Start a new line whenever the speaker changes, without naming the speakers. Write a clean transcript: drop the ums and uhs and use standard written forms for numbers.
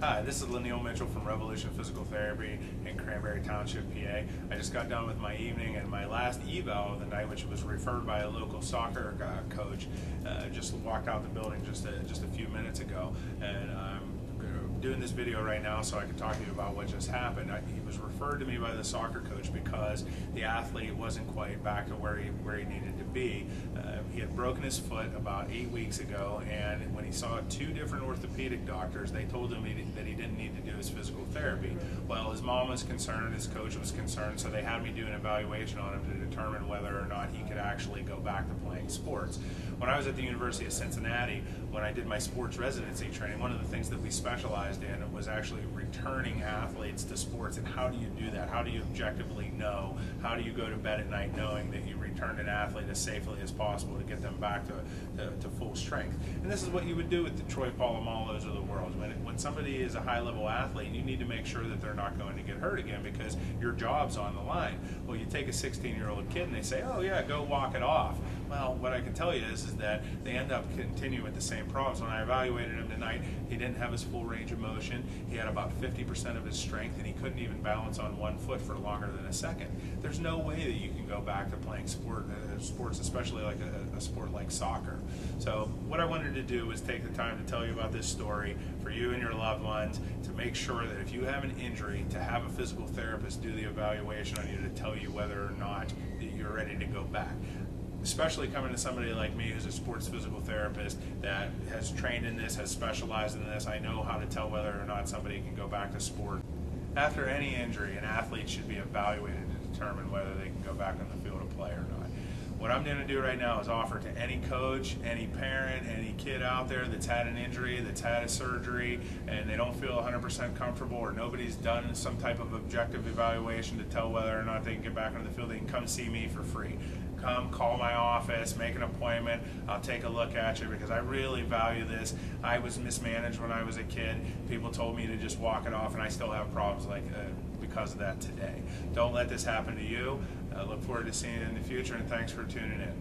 Hi, this is Neil Mitchell from Revolution Physical Therapy in Cranberry Township, PA. I just got done with my evening and my last eval of the night, which was referred by a local soccer coach. Just walked out the building just a few minutes ago, and I'm doing this video right now so I can talk to you about what just happened. He was referred to me by the soccer coach because the athlete wasn't quite back to where he needed to be. He had broken his foot about 8 weeks ago, and when he saw two different orthopedic doctors, they told him that he didn't need to do his physical therapy. Well, his mom was concerned, his coach was concerned, so they had me do an evaluation on him to determine whether or not he could actually go back to playing sports. When I was at the University of Cincinnati, when I did my sports residency training, one of the things that we specialized in was actually returning athletes to sports. And how do you do that? How do you objectively know? How do you go to bed at night knowing that you returned an athlete as safely as possible to get them back to full strength? And this is what you would do with the Troy Polamalos of the world. When somebody is a high-level athlete, you need to make sure that they're not going to get hurt again because your job's on the line. Well, you take a 16-year-old kid and they say, oh yeah, go walk it off. Well, what I can tell you is that they end up continuing with the same problems. When I evaluated him tonight, he didn't have his full range of motion. He had about 50% of his strength, and he couldn't even balance on one foot for longer than a second. There's no way that you can go back to playing sports, especially like a sport like soccer. So what I wanted to do was take the time to tell you about this story for you and your loved ones, to make sure that if you have an injury, to have a physical therapist do the evaluation on you to tell you whether or not that you're ready to go back. Especially coming to somebody like me who's a sports physical therapist that has trained in this, has specialized in this, I know how to tell whether or not somebody can go back to sport. After any injury, an athlete should be evaluated to determine whether they can go back on the field of play or not. What I'm going to do right now is offer to any coach, any parent, any kid out there that's had an injury, that's had a surgery, and they don't feel 100% comfortable, or nobody's done some type of objective evaluation to tell whether or not they can get back on the field, they can come see me for free. Come, call my office, make an appointment. I'll take a look at you because I really value this. I was mismanaged when I was a kid. People told me to just walk it off, and I still have problems because of that today. Don't let this happen to you. I look forward to seeing you in the future, and thanks for tuning in.